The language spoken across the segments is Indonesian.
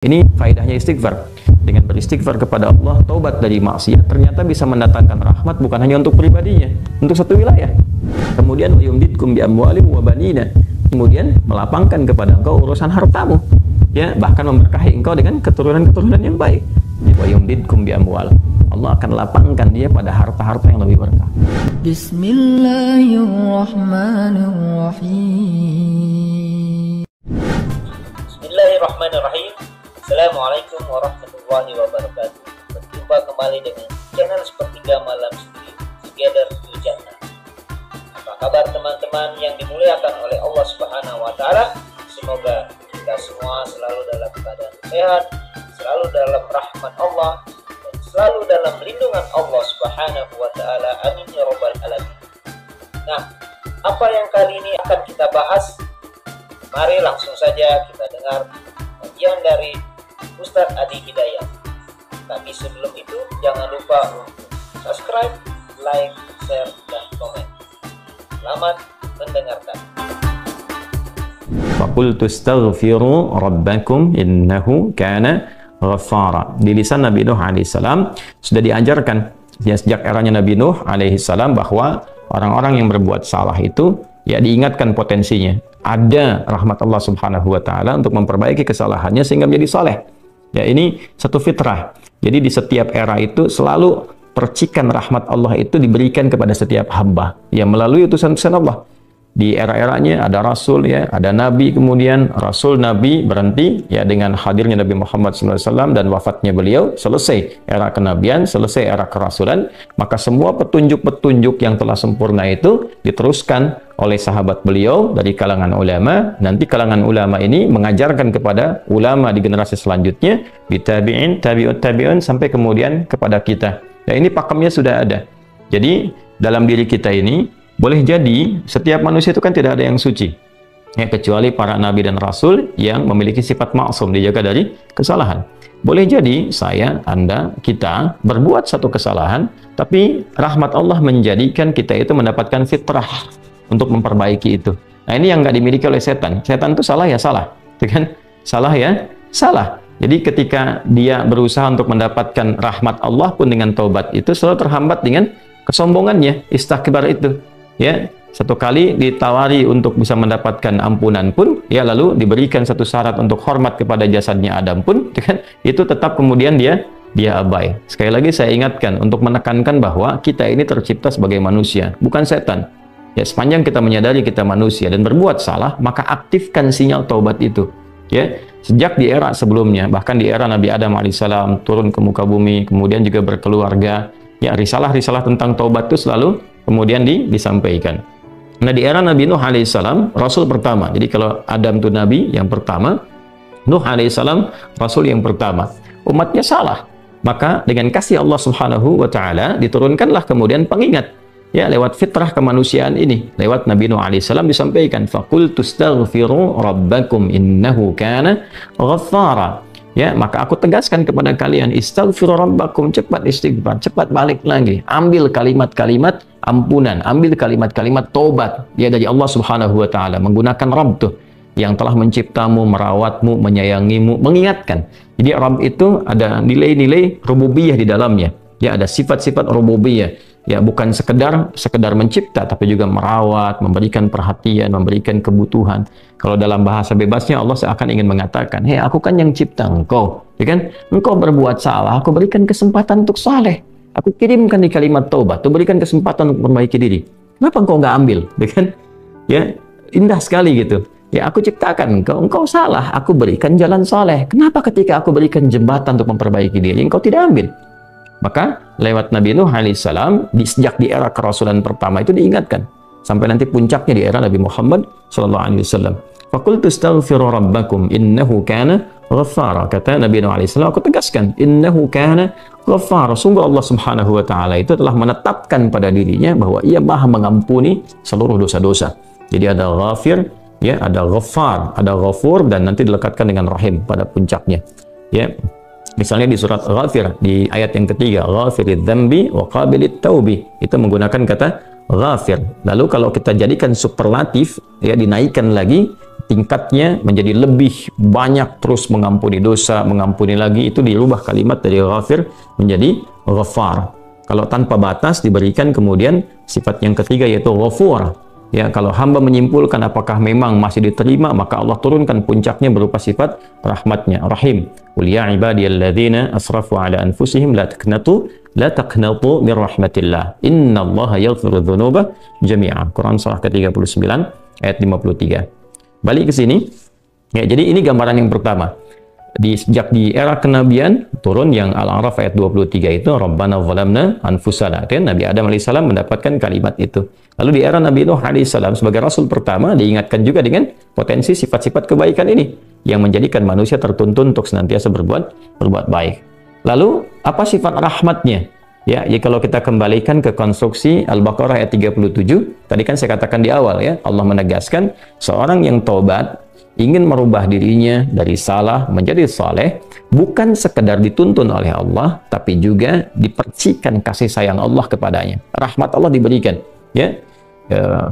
Ini faedahnya istighfar. Dengan beristighfar kepada Allah, taubat dari maksiat, ternyata bisa mendatangkan rahmat bukan hanya untuk pribadinya, untuk satu wilayah. Kemudian yumditkum bi amwalim wa banina. Kemudian melapangkan kepada engkau urusan hartamu. Ya, bahkan memberkahi engkau dengan keturunan-keturunan yang baik. Wa yumditkum bi amwal. Allah akan lapangkan dia pada harta-harta yang lebih berkah. Bismillahirrahmanirrahim. Bismillahirrahmanirrahim. Assalamualaikum warahmatullahi wabarakatuh. Berjumpa kembali dengan channel Sepertiga Malam Sunyi Together to Jannah. Apa kabar teman-teman yang dimuliakan oleh Allah Subhanahu wa taala? Semoga kita semua selalu dalam keadaan sehat, selalu dalam rahmat Allah, dan selalu dalam lindungan Allah Subhanahu wa taala. Amin ya rabbal alamin. Nah, apa yang kali ini akan kita bahas? Mari langsung saja kita dengar kajian dari Ustadz Adi Hidayat. Tapi sebelum itu jangan lupa untuk subscribe, like, share, dan komen. Selamat mendengarkan. Faqultu astaghfiru rabbakum innahu kana ghaffara. Di lisan Nabi Nuh alaihissalam sudah diajarkan ya, sejak eranya Nabi Nuh alaihissalam bahwa orang-orang yang berbuat salah itu ya diingatkan potensinya. Ada rahmat Allah Subhanahu wa taala untuk memperbaiki kesalahannya sehingga menjadi saleh. Ya, ini satu fitrah. Jadi di setiap era itu selalu percikan rahmat Allah itu diberikan kepada setiap hamba ya melalui utusan-utusan Allah. Di era-eranya ada rasul ya, ada nabi, kemudian rasul nabi berhenti ya dengan hadirnya Nabi Muhammad SAW dan wafatnya beliau, selesai era kenabian, selesai era kerasulan, maka semua petunjuk-petunjuk yang telah sempurna itu diteruskan oleh sahabat beliau dari kalangan ulama. Nanti kalangan ulama ini mengajarkan kepada ulama di generasi selanjutnya, tabi'in, tabi'ut tabi'un, sampai kemudian kepada kita. Ya, ini pakemnya sudah ada. Jadi dalam diri kita ini boleh jadi setiap manusia itu kan tidak ada yang suci ya, kecuali para nabi dan rasul yang memiliki sifat maksum, dijaga dari kesalahan. Boleh jadi saya, anda, kita berbuat satu kesalahan, tapi rahmat Allah menjadikan kita itu mendapatkan fitrah untuk memperbaiki itu. Nah, ini yang nggak dimiliki oleh setan. Setan itu salah ya salah, kan? Salah ya salah. Jadi ketika dia berusaha untuk mendapatkan rahmat Allah pun dengan taubat itu selalu terhambat dengan kesombongannya, istakbar itu. Ya, satu kali ditawari untuk bisa mendapatkan ampunan pun, ya lalu diberikan satu syarat untuk hormat kepada jasadnya Adam pun, kan, itu tetap kemudian dia abai. Sekali lagi saya ingatkan untuk menekankan bahwa kita ini tercipta sebagai manusia, bukan setan. Ya, sepanjang kita menyadari kita manusia dan berbuat salah, maka aktifkan sinyal taubat itu. Ya, sejak di era sebelumnya, bahkan di era Nabi Adam alaihissalam turun ke muka bumi, kemudian juga berkeluarga, ya risalah-risalah tentang taubat itu selalu kemudian disampaikan. Nah, di era Nabi Nuh alaihissalam, rasul pertama. Jadi kalau Adam itu nabi yang pertama, Nuh alaihissalam rasul yang pertama. Umatnya salah, maka dengan kasih Allah Subhanahu wa taala diturunkanlah kemudian pengingat. Ya, lewat fitrah kemanusiaan ini, lewat Nabi Nuh alaihissalam disampaikan, faqultu astaghfiru rabbakum innahu kana ghaffara. Ya, maka aku tegaskan kepada kalian, istaghfiru rabbakum, cepat istighfar, cepat balik lagi, ambil kalimat-kalimat ampunan, ambil kalimat-kalimat taubat ya dari Allah Subhanahu wa taala, menggunakan Rabb tuh yang telah menciptamu, merawatmu, menyayangimu, mengingatkan. Jadi Rabb itu ada nilai-nilai rububiyah di dalamnya. Ya, ada sifat-sifat rububiyah. Ya, bukan sekedar mencipta, tapi juga merawat, memberikan perhatian, memberikan kebutuhan. Kalau dalam bahasa bebasnya Allah seakan ingin mengatakan, hei, aku kan yang cipta engkau, ya kan? Engkau berbuat salah, aku berikan kesempatan untuk saleh. Aku kirimkan di kalimat taubat, aku berikan kesempatan untuk memperbaiki diri. Kenapa engkau nggak ambil, ya kan? Ya, indah sekali gitu. Ya, aku ciptakan engkau salah, aku berikan jalan saleh. Kenapa ketika aku berikan jembatan untuk memperbaiki diri, engkau tidak ambil? Maka lewat Nabi Nuh alaihissalam sejak di era kerasulan pertama itu diingatkan sampai nanti puncaknya di era Nabi Muhammad sallallahu alaihi wasallam. Faqultu astaghfiru rabbakum innahu kana ghaffara. Kata Nabi Nuh alaihissalam, aku tegaskan, innahu kana ghaffara. Sungguh Allah Subhanahu wa taala itu telah menetapkan pada dirinya bahwa ia Maha mengampuni seluruh dosa-dosa. Jadi ada ghafir, ya, ada ghaffar, ada ghafur, dan nanti dilekatkan dengan rahim pada puncaknya. Ya. Misalnya di surat Ghafir, di ayat yang ketiga, Ghafiridz dzambi wa qabilit taubi, itu menggunakan kata Ghafir. Lalu kalau kita jadikan superlatif, ya, dinaikkan lagi, tingkatnya menjadi lebih banyak, terus mengampuni dosa, mengampuni lagi, itu dirubah kalimat dari ghafir menjadi ghafar. Kalau tanpa batas diberikan kemudian sifat yang ketiga yaitu ghafur. Ya, kalau hamba menyimpulkan apakah memang masih diterima, maka Allah turunkan puncaknya berupa sifat rahmatnya, Rahim. Qul ya ibadiyalladzina asrafu ala anfusihim la taqnatu min rahmatillah. Innallaha yaghfiru dzunuba jami'a. Quran surah ke-39 ayat 53. Balik ke sini. Ya, jadi ini gambaran yang pertama. Sejak di era kenabian turun yang Al-A'raf ayat 23 itu Rabbana zalamna anfusana. Nabi Adam alaihissalam mendapatkan kalimat itu. Lalu di era Nabi Nuh alaihissalam sebagai rasul pertama diingatkan juga dengan potensi sifat-sifat kebaikan ini yang menjadikan manusia tertuntun untuk senantiasa berbuat baik. Lalu apa sifat rahmatnya? Ya, kalau kita kembalikan ke konstruksi Al-Baqarah ayat 37, tadi kan saya katakan di awal ya, Allah menegaskan seorang yang taubat ingin merubah dirinya dari salah menjadi saleh, bukan sekedar dituntun oleh Allah, tapi juga dipercikan kasih sayang Allah kepadanya. Rahmat Allah diberikan. Ya,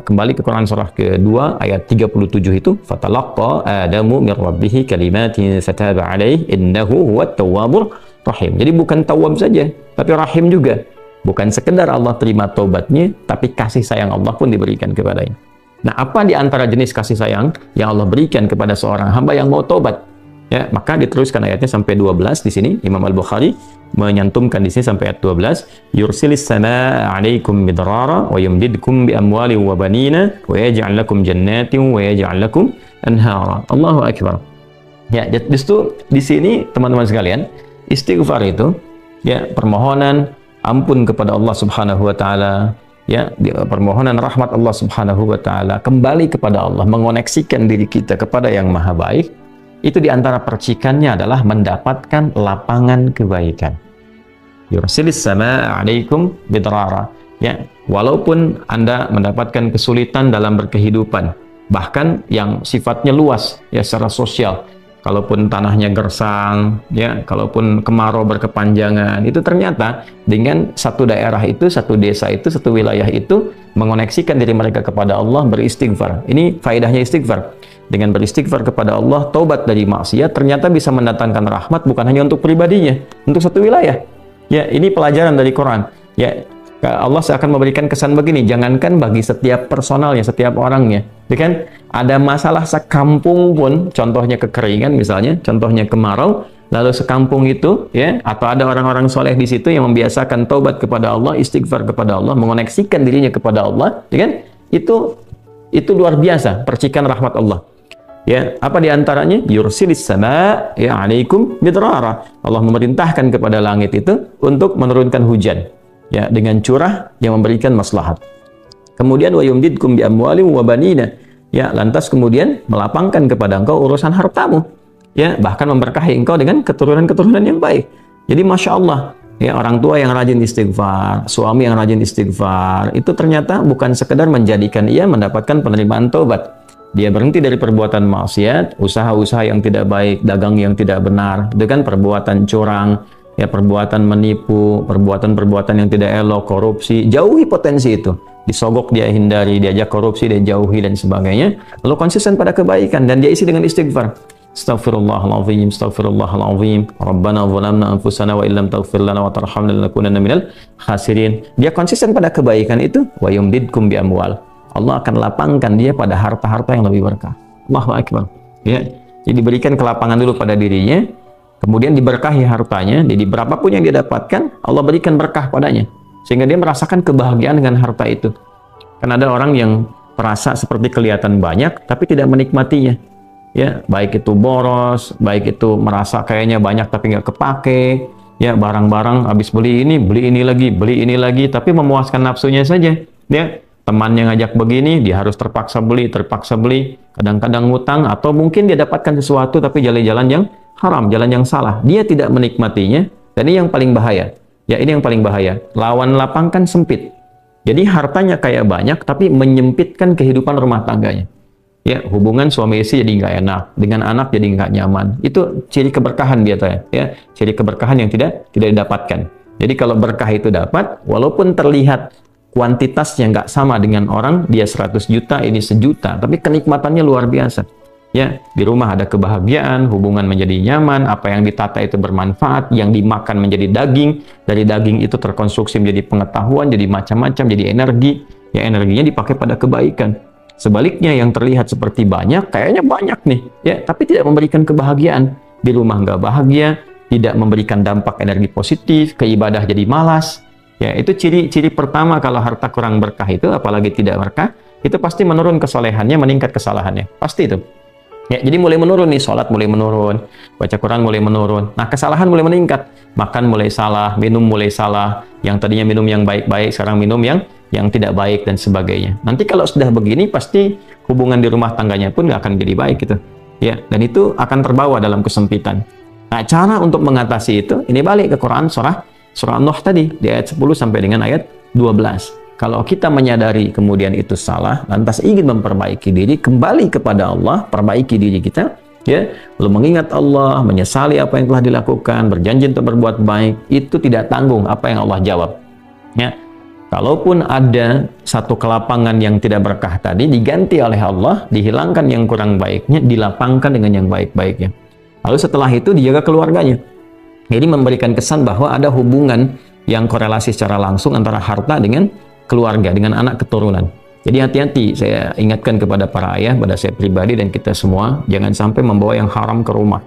kembali ke Quran surah kedua ayat 37 itu, fatalaqqa Adamu min rabbih kalimatin fataba alaihi innahu huwat tawwabur rahim. Jadi bukan tawwab saja, tapi rahim juga. Bukan sekedar Allah terima taubatnya, tapi kasih sayang Allah pun diberikan kepadanya. Nah, apa di antara jenis kasih sayang yang Allah berikan kepada seorang hamba yang mau taubat? Ya, maka diteruskan ayatnya sampai 12 di sini. Imam Al-Bukhari menyantumkan di sini sampai ayat 12. Yursilis samaa 'alaikum midrara wa yumdidkum bi amwalin wa banina wa yaj'al lakum jannatin wa yaj'al lakum anhara. Allahu akbar. Ya, justru di sini teman-teman sekalian, istighfar itu ya permohonan ampun kepada Allah Subhanahu wa taala. Ya, permohonan rahmat Allah Subhanahu wa taala, kembali kepada Allah, mengoneksikan diri kita kepada yang maha baik, itu diantara percikannya adalah mendapatkan lapangan kebaikan. Yursilis samaa 'alaikum bidrara. Ya, walaupun Anda mendapatkan kesulitan dalam berkehidupan, bahkan yang sifatnya luas ya secara sosial, kalaupun tanahnya gersang, ya, kalaupun kemarau berkepanjangan, itu ternyata dengan satu daerah itu, satu desa itu, satu wilayah itu mengoneksikan diri mereka kepada Allah, beristighfar. Ini faedahnya istighfar. Dengan beristighfar kepada Allah, taubat dari maksiat, ternyata bisa mendatangkan rahmat bukan hanya untuk pribadinya, untuk satu wilayah. Ya, ini pelajaran dari Quran. Ya, Allah akan memberikan kesan begini, jangankan bagi setiap personalnya, setiap orangnya, ya kan? Ada masalah sekampung pun, contohnya kekeringan misalnya, contohnya kemarau, lalu sekampung itu, ya, atau ada orang-orang soleh di situ yang membiasakan taubat kepada Allah, istighfar kepada Allah, mengoneksikan dirinya kepada Allah, ya kan? Itu luar biasa, percikan rahmat Allah. Ya, apa diantaranya? Yursilis sama ya 'alaikum midrara. Allah memerintahkan kepada langit itu untuk menurunkan hujan. Ya, dengan curah yang memberikan maslahat. Kemudian wa yumdidkum bi amwalin wa banina. Ya, lantas kemudian melapangkan kepada engkau urusan hartamu. Ya, bahkan memberkahi engkau dengan keturunan-keturunan yang baik. Jadi Masya Allah, ya, orang tua yang rajin istighfar, suami yang rajin istighfar, itu ternyata bukan sekedar menjadikan ia mendapatkan penerimaan taubat. Dia berhenti dari perbuatan maksiat, usaha-usaha yang tidak baik, dagang yang tidak benar, itu kan perbuatan curang, ya, perbuatan menipu, perbuatan-perbuatan yang tidak elok, korupsi, jauhi potensi itu. Disogok dia hindari, diajak korupsi dia jauhi dan sebagainya. Lalu konsisten pada kebaikan dan dia isi dengan istighfar. Astaghfirullahaladzim, astaghfirullahaladzim. Rabbana zalamna anfusana wa illam taghfir lana wa tarhamna lanakunanna minal khasirin. Dia konsisten pada kebaikan itu, wa yumdidkum bi amwal. Allah akan lapangkan dia pada harta-harta yang lebih berkah. Allahu akbar. Ya, jadi berikan kelapangan dulu pada dirinya. Kemudian diberkahi hartanya, jadi berapapun yang dia dapatkan, Allah berikan berkah padanya. Sehingga dia merasakan kebahagiaan dengan harta itu. Karena ada orang yang merasa seperti kelihatan banyak, tapi tidak menikmatinya. Ya, baik itu boros, baik itu merasa kayaknya banyak tapi nggak kepake. Ya, barang-barang habis beli ini lagi, tapi memuaskan nafsunya saja. Ya, temannya ngajak begini, dia harus terpaksa beli. Kadang-kadang ngutang, atau mungkin dia dapatkan sesuatu tapi jalan-jalan yang haram, jalan yang salah. Dia tidak menikmatinya, dan ini yang paling bahaya. Ya, ini yang paling bahaya. Lawan lapang kan sempit. Jadi hartanya kayak banyak, tapi menyempitkan kehidupan rumah tangganya. Ya, hubungan suami istri jadi nggak enak, dengan anak jadi nggak nyaman. Itu ciri keberkahan biasanya. Ya, ciri keberkahan yang tidak didapatkan. Jadi kalau berkah itu dapat, walaupun terlihat kuantitasnya nggak sama dengan orang, dia 100 juta, ini 1 juta, tapi kenikmatannya luar biasa. Ya, di rumah ada kebahagiaan, hubungan menjadi nyaman, apa yang ditata itu bermanfaat, yang dimakan menjadi daging, dari daging itu terkonstruksi menjadi pengetahuan, jadi macam-macam, jadi energi, ya energinya dipakai pada kebaikan. Sebaliknya yang terlihat seperti banyak, kayaknya banyak nih, ya, tapi tidak memberikan kebahagiaan. Di rumah nggak bahagia, tidak memberikan dampak energi positif, ke ibadah jadi malas. Ya, itu ciri-ciri pertama kalau harta kurang berkah itu, apalagi tidak berkah, itu pasti menurun kesolehannya, meningkat kesalahannya. Pasti itu. Ya, jadi mulai menurun nih, sholat mulai menurun, baca Quran mulai menurun. Nah, kesalahan mulai meningkat. Makan mulai salah, minum mulai salah. Yang tadinya minum yang baik-baik, sekarang minum yang tidak baik dan sebagainya. Nanti kalau sudah begini, pasti hubungan di rumah tangganya pun nggak akan jadi baik gitu. Ya, dan itu akan terbawa dalam kesempitan. Nah, cara untuk mengatasi itu, ini balik ke Quran surah Nuh tadi, di ayat 10 sampai dengan ayat 12. Kalau kita menyadari kemudian itu salah, lantas ingin memperbaiki diri, kembali kepada Allah, perbaiki diri kita, ya, lalu mengingat Allah, menyesali apa yang telah dilakukan, berjanji untuk berbuat baik, itu tidak tanggung apa yang Allah jawab. Ya, kalaupun ada satu kelapangan yang tidak berkah tadi, diganti oleh Allah, dihilangkan yang kurang baiknya, dilapangkan dengan yang baik-baiknya. Lalu setelah itu dijaga keluarganya. Jadi memberikan kesan bahwa ada hubungan yang korelasi secara langsung antara harta dengan keluarga, dengan anak keturunan. Jadi hati-hati, saya ingatkan kepada para ayah, pada saya pribadi dan kita semua, jangan sampai membawa yang haram ke rumah.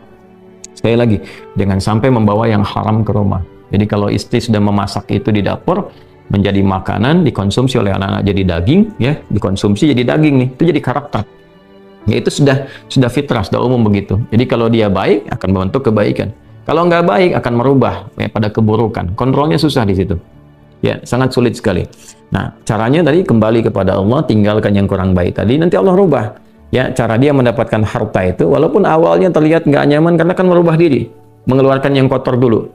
Sekali lagi, jangan sampai membawa yang haram ke rumah. Jadi kalau istri sudah memasak itu di dapur, menjadi makanan, dikonsumsi oleh anak-anak jadi daging, ya, dikonsumsi jadi daging nih, itu jadi karakter. Ya, itu sudah fitrah, sudah umum begitu. Jadi kalau dia baik, akan membentuk kebaikan. Kalau nggak baik, akan merubah ya, pada keburukan. Kontrolnya susah di situ. Ya, sangat sulit sekali. Nah, caranya tadi kembali kepada Allah, tinggalkan yang kurang baik tadi, nanti Allah rubah. Ya, cara dia mendapatkan harta itu, walaupun awalnya terlihat nggak nyaman, karena kan merubah diri, mengeluarkan yang kotor dulu.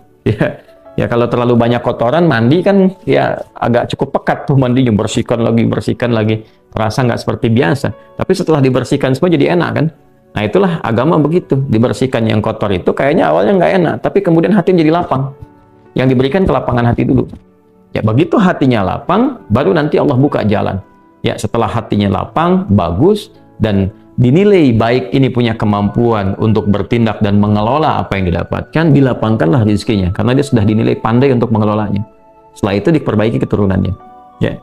Ya, kalau terlalu banyak kotoran, mandi kan ya agak cukup pekat tuh mandinya, bersihkan lagi, terasa nggak seperti biasa. Tapi setelah dibersihkan semua jadi enak kan? Nah, itulah agama begitu, dibersihkan yang kotor itu kayaknya awalnya nggak enak, tapi kemudian hati jadi lapang. Yang diberikan kelapangan hati dulu. Ya, begitu hatinya lapang, baru nanti Allah buka jalan. Ya, setelah hatinya lapang, bagus, dan dinilai baik ini punya kemampuan untuk bertindak dan mengelola apa yang didapatkan, dilapangkanlah rezekinya, karena dia sudah dinilai pandai untuk mengelolanya. Setelah itu diperbaiki keturunannya. Ya.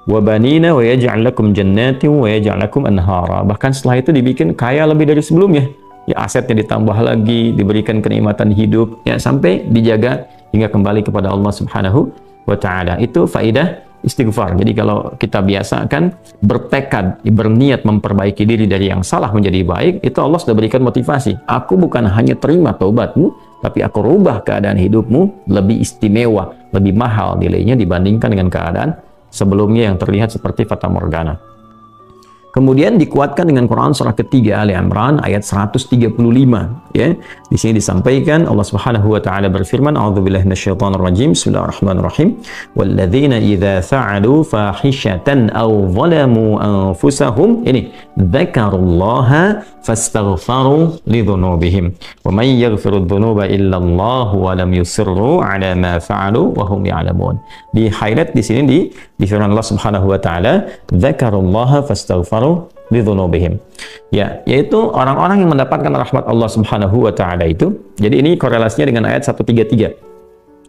وَبَنِينَ وَيَجْعَلْ لَكُمْ جَنَّاتٍ وَيَجْعَلْ لَكُمْ أَنْهَارًا. Bahkan setelah itu dibikin kaya lebih dari sebelumnya. Ya, asetnya ditambah lagi, diberikan kenikmatan hidup, ya, sampai dijaga hingga kembali kepada Allah Subhanahu wa ta'ala. Itu faidah istighfar. Jadi kalau kita biasakan bertekad, berniat memperbaiki diri dari yang salah menjadi baik, itu Allah sudah berikan motivasi. Aku bukan hanya terima taubatmu, tapi aku rubah keadaan hidupmu lebih istimewa, lebih mahal nilainya dibandingkan dengan keadaan sebelumnya yang terlihat seperti fata morgana. Kemudian dikuatkan dengan Quran surah ketiga Ali Imran ayat 135, ya. Di sini disampaikan Allah Subhanahu wa taala berfirman, a'udzubillahi minasyaitonir rajim, bismillahirrahmanirrahim, walladzina idza fa'alu fahishatan aw zalamu anfusahum, ini dzakarullaha fastaghfaru lidzunubihim wa may yaghfiru dzunuba illa Allah wa lam yusirru ala ma fa'alu wa hum ya'lamun. Di highlight di sini di firman Allah Subhanahu wa taala, dzakarullaha fastaghfaru lidzunubihim. Ya, yaitu orang-orang yang mendapatkan rahmat Allah Subhanahu wa taala itu. Jadi ini korelasinya dengan ayat 133.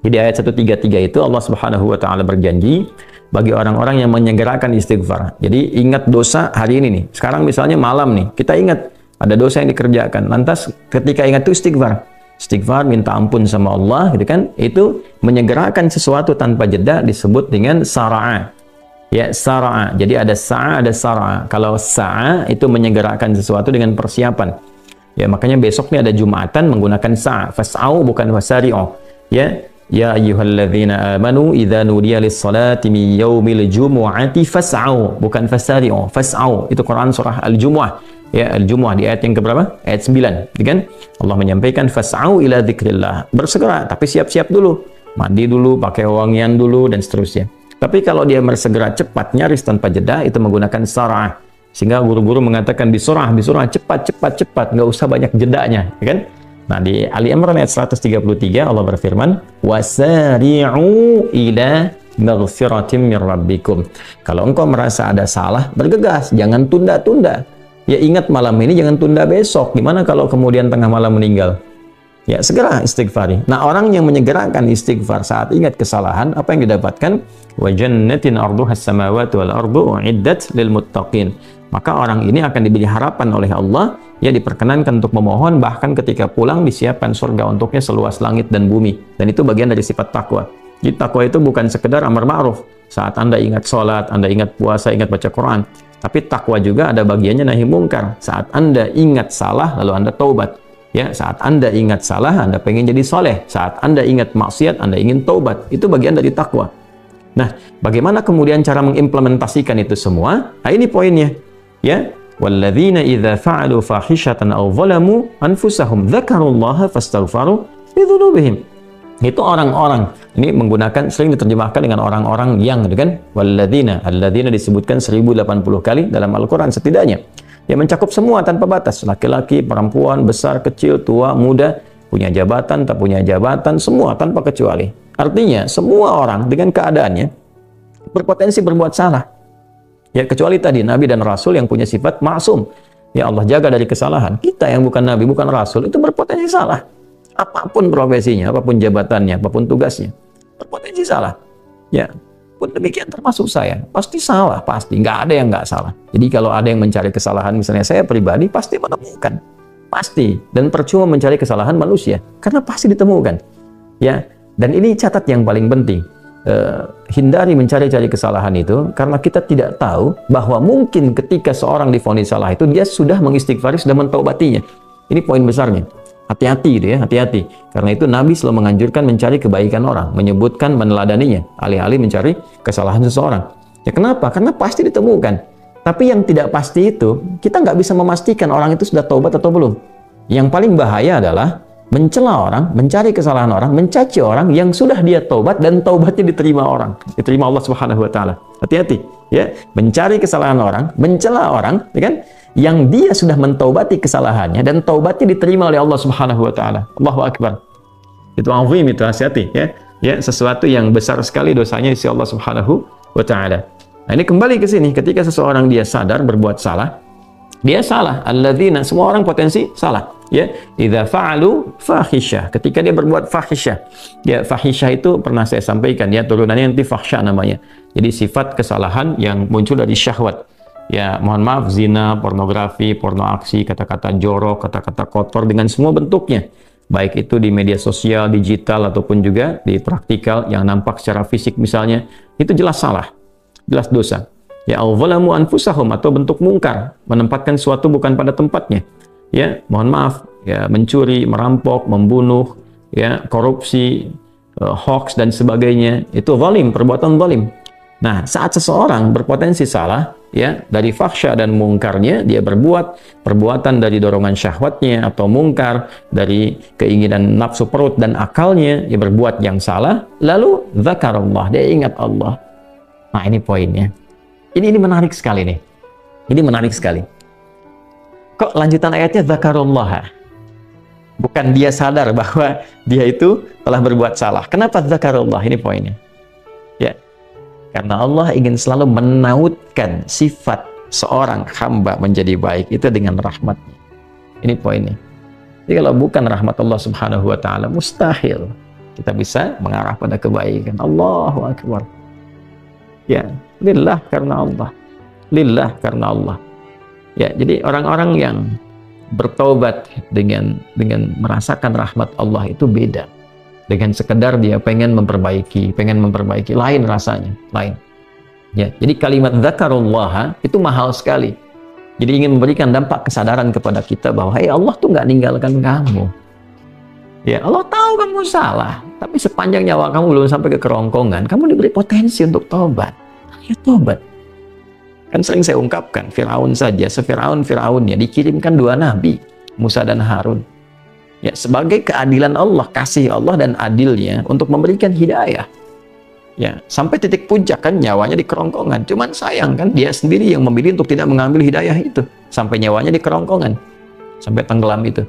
Jadi ayat 133 itu Allah Subhanahu wa taala berjanji bagi orang-orang yang menyegerakan istighfar. Jadi ingat dosa hari ini nih. Sekarang misalnya malam nih, kita ingat ada dosa yang dikerjakan. Lantas ketika ingat itu istighfar. Istighfar, minta ampun sama Allah, gitu kan? Itu menyegerakan sesuatu tanpa jeda disebut dengan sara'a. Ya, sara'a. Jadi ada sa'a, ada sara'a. Kalau sa'a itu menyegerakan sesuatu dengan persiapan. Ya, makanya besok ini ada Jumatan menggunakan sa'a. Fas'au bukan wasari'u. Ya, ya ayyuhalladzina amanu idza nudiya lis-salati min yaumil jumu'ati fas'au, bukan fasari'u. Fas'au itu Quran surah Al-Jumu'ah. Ya, Al-Jumu'ah di ayat yang keberapa? Ayat 9, gitu kan? Allah menyampaikan fas'au ila dzikrillah. Bersegera, tapi siap-siap dulu. Mandi dulu, pakai wangian dulu dan seterusnya. Tapi kalau dia bersegera cepat, nyaris tanpa jeda, itu menggunakan sarah. Sehingga guru-guru mengatakan bisurah, cepat, nggak usah banyak jedanya, ya kan? Nah, di Ali Imran ayat 133 Allah berfirman, wasari'u ila maghfiratim mir rabbikum. Kalau engkau merasa ada salah, bergegas, jangan tunda-tunda. Ya ingat malam ini, jangan tunda besok. Gimana kalau kemudian tengah malam meninggal? Ya segera istighfari. Nah, orang yang menyegerakan istighfar saat ingat kesalahan, apa yang didapatkan? Wa jannatin arduhas samawati wal ardu uiddat lil muttaqin. Maka orang ini akan diberi harapan oleh Allah, ya diperkenankan untuk memohon, bahkan ketika pulang disiapkan surga untuknya seluas langit dan bumi. Dan itu bagian dari sifat takwa. Jadi takwa itu bukan sekedar amar ma'ruf. Saat Anda ingat sholat, Anda ingat puasa, ingat baca Quran. Tapi takwa juga ada bagiannya nahi mungkar. Saat Anda ingat salah, lalu Anda taubat. Ya, saat Anda ingat salah, Anda pengen jadi soleh. Saat Anda ingat maksiat, Anda ingin taubat. Itu bagian dari takwa. Nah, bagaimana kemudian cara mengimplementasikan itu semua? Nah, ini poinnya. Ya, walladzina idza fa'alu fahishatan aw zalamu anfusahum dzakarullaha fastaghfaru lidzunubihim. Itu orang-orang. Ini menggunakan, sering diterjemahkan dengan orang-orang yang, gitu kan? Walladzina, alladzina disebutkan 1080 kali dalam Al-Qur'an setidaknya. Ya, mencakup semua tanpa batas, laki-laki, perempuan, besar, kecil, tua, muda, punya jabatan, tak punya jabatan, semua tanpa kecuali. Artinya, semua orang dengan keadaannya berpotensi berbuat salah. Ya, kecuali tadi Nabi dan Rasul yang punya sifat maksum. Ya, Allah jaga dari kesalahan. Kita yang bukan Nabi, bukan Rasul, itu berpotensi salah. Apapun profesinya, apapun jabatannya, apapun tugasnya, berpotensi salah. Ya, pun demikian termasuk saya, pasti salah, pasti, nggak ada yang nggak salah. Jadi kalau ada yang mencari kesalahan, misalnya saya pribadi, pasti menemukan, pasti. Dan percuma mencari kesalahan manusia, karena pasti ditemukan. Ya, dan ini catat yang paling penting, hindari mencari-cari kesalahan itu, karena kita tidak tahu bahwa mungkin ketika seorang divonis salah itu, dia sudah mengistighfari, sudah mentaubatinya. Ini poin besarnya. Hati-hati gitu ya, hati-hati. Karena itu Nabi selalu menganjurkan mencari kebaikan orang, menyebutkan, meneladaninya, alih-alih mencari kesalahan seseorang. Ya kenapa? Karena pasti ditemukan. Tapi yang tidak pasti itu, kita nggak bisa memastikan orang itu sudah taubat atau belum. Yang paling bahaya adalah mencela orang, mencari kesalahan orang, mencaci orang yang sudah dia taubat dan taubatnya diterima orang, diterima Allah Subhanahu wa taala. Hati-hati ya, mencari kesalahan orang, mencela orang, ya kan? Yang dia sudah mentaubati kesalahannya dan taubatnya diterima oleh Allah Subhanahu wa taala. Allahu akbar. Itu azim, itu hati-hati ya. Ya, sesuatu yang besar sekali dosanya di sisi Allah Subhanahu wa taala. Nah, ini kembali ke sini, ketika seseorang dia sadar berbuat salah, dia salah. Alladzina, semua orang potensi salah. Ya, idza fa'alu fahisyah, ketika dia berbuat fahisyah. Ya, fahisyah itu pernah saya sampaikan ya, turunannya nanti fahsya namanya. Jadi sifat kesalahan yang muncul dari syahwat. Ya, mohon maaf, zina, pornografi, porno aksi, kata-kata jorok, kata-kata kotor dengan semua bentuknya. Baik itu di media sosial, digital, ataupun juga di praktikal yang nampak secara fisik misalnya, itu jelas salah, jelas dosa. Ya, al-zalamu anfusahum, atau bentuk mungkar, menempatkan suatu bukan pada tempatnya. Ya, mohon maaf, ya, mencuri, merampok, membunuh, ya, korupsi, hoax dan sebagainya, itu zalim, perbuatan zalim. Nah, saat seseorang berpotensi salah, ya, dari fahsya dan mungkarnya, dia berbuat perbuatan dari dorongan syahwatnya atau mungkar, dari keinginan nafsu perut dan akalnya, dia berbuat yang salah, lalu zakarullah, dia ingat Allah. Nah, ini poinnya. Ini menarik sekali nih. Ini menarik sekali. Kok lanjutan ayatnya zakarullah? Bukan dia sadar bahwa dia itu telah berbuat salah. Kenapa zakarullah? Ini poinnya. Ya. Karena Allah ingin selalu menautkan sifat seorang hamba menjadi baik itu dengan rahmatnya. Ini poinnya. Jadi kalau bukan rahmat Allah Subhanahu wa taala, mustahil kita bisa mengarah pada kebaikan. Allahu akbar. Ya, lillah karena Allah. Lillah karena Allah. Ya, jadi orang-orang yang bertaubat dengan merasakan rahmat Allah itu beda. Dengan sekedar dia pengen memperbaiki, lain rasanya, lain. Ya, jadi kalimat zakarullah itu mahal sekali. Jadi ingin memberikan dampak kesadaran kepada kita bahwa Allah tuh nggak ninggalkan kamu. Ya, Allah tahu kamu salah, tapi sepanjang nyawa kamu belum sampai ke kerongkongan, kamu diberi potensi untuk tobat. Ya, tobat. Kan sering saya ungkapkan, Firaun saja, Firaunnya dikirimkan 2 nabi, Musa dan Harun. Ya, sebagai keadilan Allah, kasih Allah dan adilnya untuk memberikan hidayah. Ya, sampai titik puncak kan nyawanya di kerongkongan. Cuman sayang kan dia sendiri yang memilih untuk tidak mengambil hidayah itu. Sampai nyawanya di kerongkongan. Sampai tenggelam itu.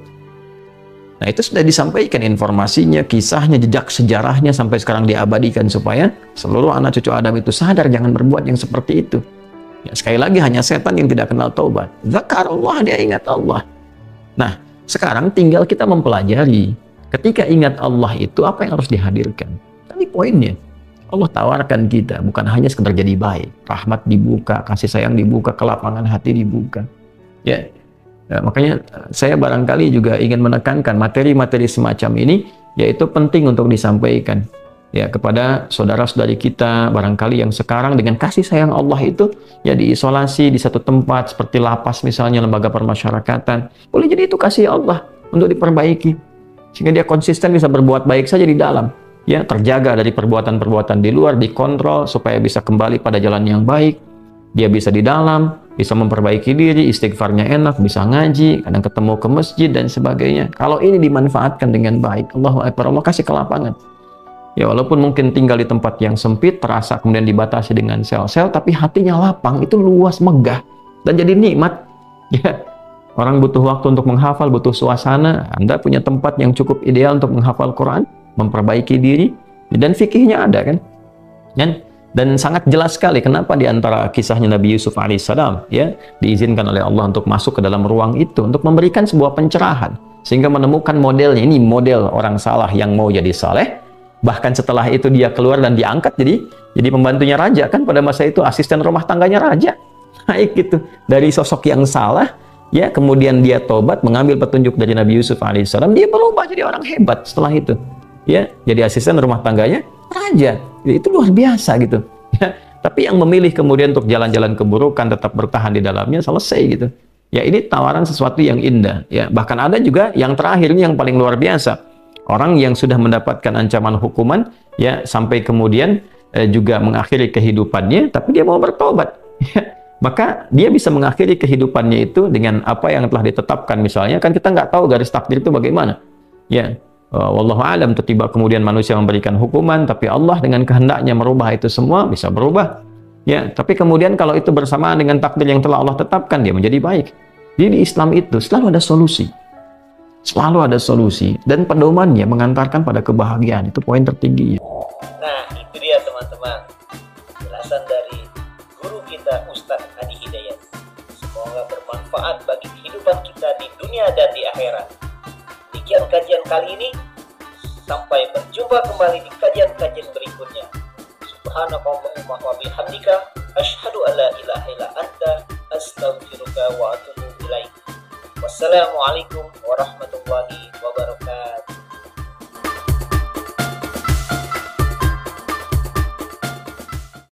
Nah, itu sudah disampaikan informasinya, kisahnya, jejak sejarahnya sampai sekarang diabadikan supaya seluruh anak cucu Adam itu sadar jangan berbuat yang seperti itu. Ya, sekali lagi hanya setan yang tidak kenal taubat. Zakarullah, dia ingat Allah. Nah, sekarang tinggal kita mempelajari. Ketika ingat Allah itu apa yang harus dihadirkan? Ini poinnya. Allah tawarkan kita bukan hanya sekedar jadi baik, rahmat dibuka, kasih sayang dibuka, kelapangan hati dibuka. Ya. Ya, makanya saya barangkali juga ingin menekankan materi-materi semacam ini, yaitu penting untuk disampaikan ya kepada saudara-saudari kita barangkali yang sekarang dengan kasih sayang Allah itu ya diisolasi di satu tempat seperti lapas misalnya, lembaga permasyarakatan. Boleh jadi itu kasih Allah untuk diperbaiki sehingga dia konsisten bisa berbuat baik saja di dalam, ya terjaga dari perbuatan-perbuatan di luar, dikontrol supaya bisa kembali pada jalan yang baik. Dia bisa di dalam, bisa memperbaiki diri, istighfarnya enak, bisa ngaji, kadang ketemu ke masjid dan sebagainya. Kalau ini dimanfaatkan dengan baik, Allahu Akbar, Allah kasih kelapangan. Ya walaupun mungkin tinggal di tempat yang sempit, terasa kemudian dibatasi dengan sel-sel, tapi hatinya lapang, itu luas, megah, dan jadi nikmat. Ya, orang butuh waktu untuk menghafal, butuh suasana. Anda punya tempat yang cukup ideal untuk menghafal Quran, memperbaiki diri, dan fikihnya ada kan? Dan sangat jelas sekali kenapa di antara kisahnya Nabi Yusuf alaihissalam ya diizinkan oleh Allah untuk masuk ke dalam ruang itu untuk memberikan sebuah pencerahan sehingga menemukan modelnya. Ini model orang salah yang mau jadi saleh, bahkan setelah itu dia keluar dan diangkat jadi pembantunya raja kan, pada masa itu asisten rumah tangganya raja. Baik gitu, dari sosok yang salah ya kemudian dia tobat, mengambil petunjuk dari Nabi Yusuf alaihissalam, dia berubah jadi orang hebat setelah itu ya, jadi asisten rumah tangganya raja. Itu luar biasa gitu ya. Tapi yang memilih kemudian untuk jalan-jalan keburukan, tetap bertahan di dalamnya, selesai gitu ya. Ini tawaran sesuatu yang indah ya. Bahkan ada juga yang terakhir, ini yang paling luar biasa, orang yang sudah mendapatkan ancaman hukuman ya sampai kemudian juga mengakhiri kehidupannya, tapi dia mau bertobat ya. Maka dia bisa mengakhiri kehidupannya itu dengan apa yang telah ditetapkan. Misalnya kan kita nggak tahu garis takdir itu bagaimana ya. Wallahu alam, tiba kemudian manusia memberikan hukuman, tapi Allah dengan kehendaknya merubah itu semua, bisa berubah ya. Tapi kemudian kalau itu bersamaan dengan takdir yang telah Allah tetapkan, dia menjadi baik. Jadi di Islam itu selalu ada solusi, dan pedomannya mengantarkan pada kebahagiaan. Itu poin tertinggi. Nah itu dia teman-teman, penjelasan dari guru kita Ustadz Adi Hidayat. Semoga bermanfaat bagi kehidupan kita di dunia dan di akhirat. Demikian kajian kali ini. Sampai berjumpa kembali di kajian-kajian berikutnya. Subhanakallahumma wa bihamdika asyhadu an la ilaha illa anta astaghfiruka wa atubu ilaik. Wassalamualaikum warahmatullahi wabarakatuh.